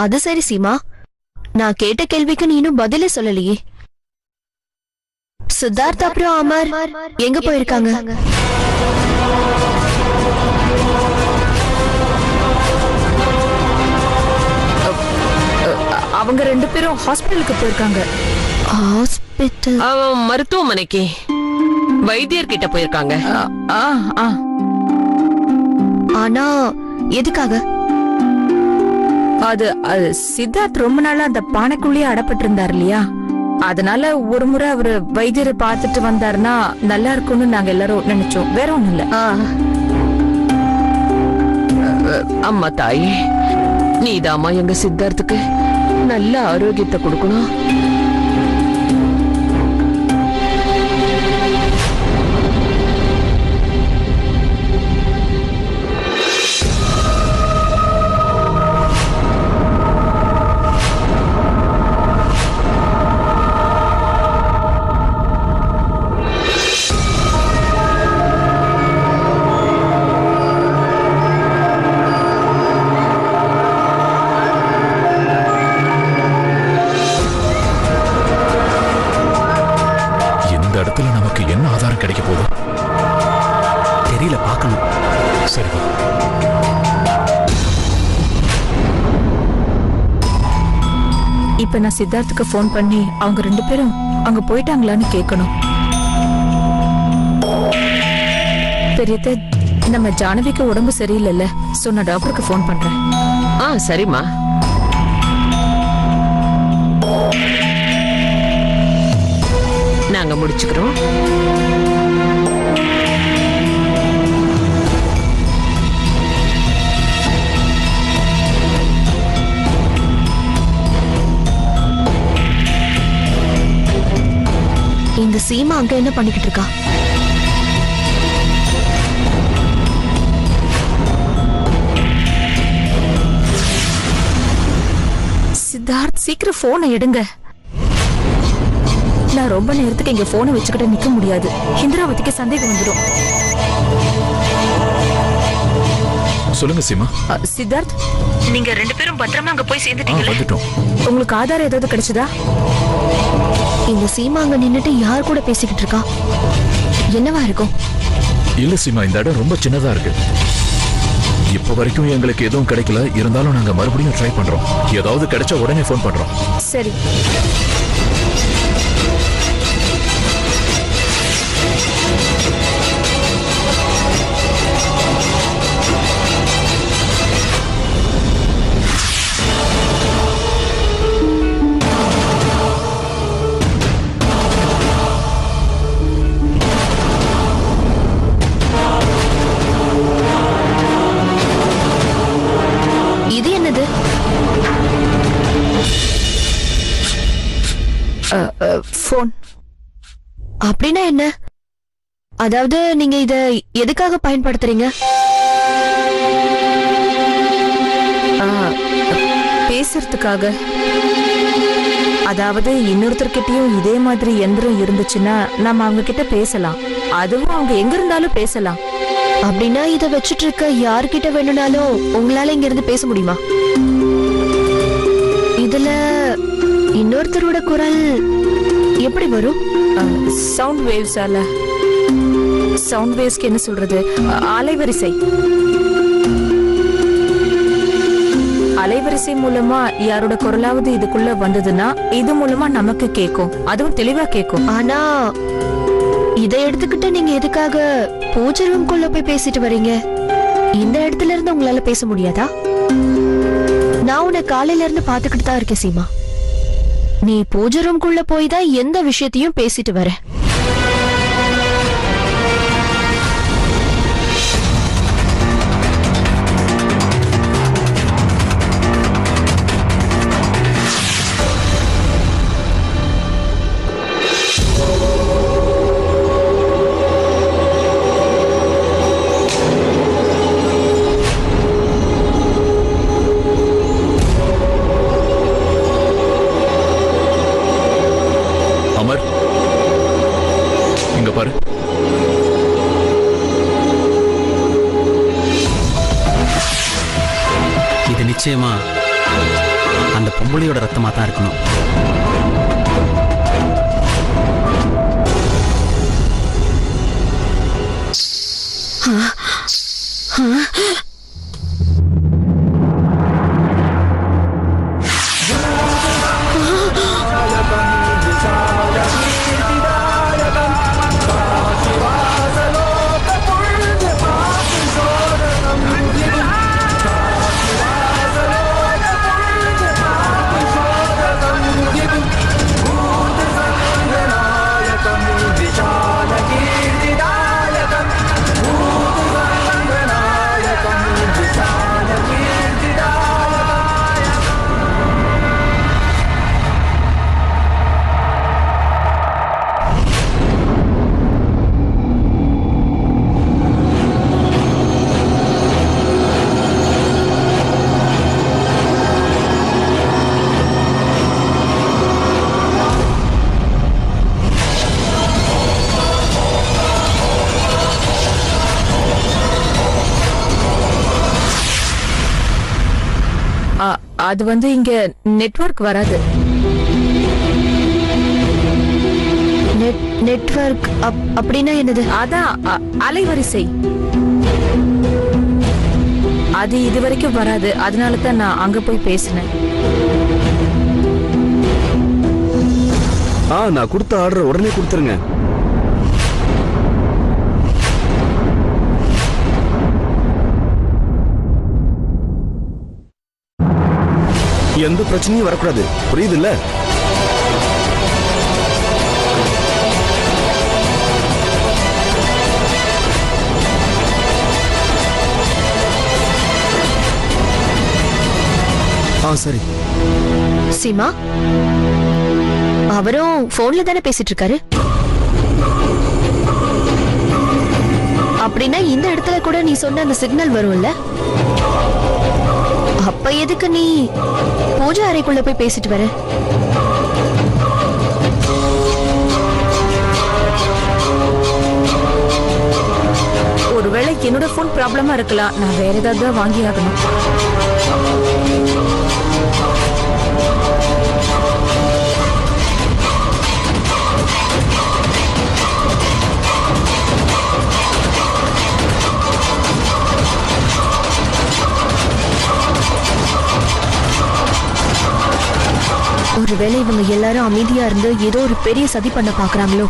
அது சரி சீமா, நான் கேட்ட கேள்விக்கு நீ இன்னும் பதிலே சொல்லலையே. சித்தார்த் அப்புறம் அமர் எங்க போயிருக்காங்க? அவங்க 2 பேரும் ஹாஸ்பிட்டலுக்கு போயிருக்காங்க. ஹாஸ்பிட்டல்? மருத்துவமனைக்கு வைத்தியர் கிட்ட போயிருக்காங்க. ஆனா எதுக்காக? அது சித்தார்த் ரொம்ப நாளா அந்த பானைக்குள்ளேயே அடப்பட்டு இருந்தார் இல்லையா, அதனால ஒரு முறை அவரு வைத்தியரை பார்த்துட்டு வந்தாருன்னா நல்லா இருக்கும்னு நாங்க எல்லாரும் நினைச்சோம். வேற ஒண்ணும் இல்ல. அம்மா தாயே, நீதாமா எங்க சித்தார்த்துக்கு நல்ல ஆரோக்கியத்தை கொடுக்கணும். நமக்கு என்ன ஆதாரம் கிடைக்க போகுது தெரியல, பார்க்கணும். சரி, இப்ப நான் சித்தார்த்துக்கு போன் பண்ணி அவங்க 2 பேரும் அங்க போயிட்டாங்களான்னு கேட்கணும். பெரியத்த, நம்ம ஜானவிக்கு உடம்பு சரியில்லைல்ல, சோ நான் டாக்டருக்கு போன் பண்றேன். சரிம்மா. நாங்க முடிச்சுக்கிறோம். இந்த சீமா அங்க என்ன பண்ணிக்கிட்டு இருக்கா? சித்தார்த், சீக்கிரம் போனை எடுங்க. நான் ரொம்ப நேரத்துக்கு இங்க போனை வச்சுக்கிட்டு நிக்க முடியாது. இந்திராவதிக்கு சந்தேகம் வந்துடும். சொல்லுங்க சீமா. சித்தார்த், நீங்க 2 பேரும் பத்திரமா அங்க போய் சேர்ந்துட்டீங்களா? வந்துட்டோம். உங்களுக்கு ஆதாரம் ஏதாவது கிடைச்சதா? இந்த சீமா அங்க நின்னுட்டு யார் கூட பேசிக்கிட்டு இருக்கா? என்னவா இருக்கும்? இல்ல சீமா, இந்த இடம் ரொம்ப சின்னதா இருக்கு. இப்ப வரைக்கும் எங்களுக்கு எதுவும் கிடைக்கல. இருந்தாலும் நாங்க மறுபடியும் ட்ரை பண்றோம். ஏதாவது கிடைச்சா உடனே போன் பண்றோம். சரி. இது என்னது? போன். அப்படின்னா என்ன? அதாவது நீங்க இத எதுக்காக பயன்படுத்துறீங்க? பேசுறதுக்காக. அதாவது இன்னொருத்தர்கிட்டயும் இதே மாதிரி எந்திரம் இருந்துச்சுன்னா நம்ம அவங்க கிட்ட பேசலாம். அதுவும் அவங்க எங்க இருந்தாலும் பேசலாம். அப்படின்னா இத வச்சிட்டு இருக்க யார்கிட்ட வேணும்னாலும் உங்களால இங்க இருந்து பேச முடியுமா? இதுல இன்னொருத்தரோட குரல் எப்படி வரும்? சவுண்ட் வேவ்ஸால. சவுண்ட் வேவ்ஸ்க்கு என்ன சொல்றது? அலைவரிசை. அலைவரிசை மூலமா யாரோட குரலாவது இதுக்குள்ள வந்ததுன்னா இது மூலமா நமக்கு கேட்கும். அதுவும் தெளிவா கேட்கும். ஆனா இதை எடுத்துக்கிட்டு நீங்க எதுக்காக பூஜை ரூம்குள்ள போய் பேசிட்டு வரீங்க? இந்த இடத்துல இருந்து உங்களால பேச முடியாதா? நான் உன்னை காலையில இருந்து பாத்துக்கிட்டு தான் இருக்கேன் சீமா. நீ பூஜை ரூம்குள்ள போய் தான் எந்த விஷயத்தையும் பேசிட்டு வர. இது நிச்சயமா அந்த பொம்பளையோட ரத்தமா தான் இருக்கணும். அது இங்க நெட்வொர்க் வராது. நெட்வொர்க் அப்படின்னா என்னது? அதான் அலைவரிசை. அது இதுவரைக்கும் வராது. அதனால தான் நான் அங்க போய் பேசினேன். நான் கொடுத்த ஆர்டர் உடனே கொடுத்துருங்க. எந்த பிரச்சனையும் வரக்கூடாது, புரியுதுல்ல? சரி. சீமா, அவரும் போன்ல தானே பேசிட்டு இருக்காரு. அப்படின்னா இந்த இடத்துல கூட நீ சொன்ன அந்த சிக்னல் வரும்ல? அப்ப எதுக்கு நீ பூஜை அறைக்குள்ள போய் பேசிட்டு வர? ஒருவேளை என்னோட போன் ப்ராப்ளமா இருக்கலாம். நான் வேற ஏதாவது வாங்கி ஆகணும். ஒருவேளை இவங்க எல்லாரும் அமைதியா இருந்து ஏதோ ஒரு பெரிய சதி பண்ண பாக்குறாங்களோ?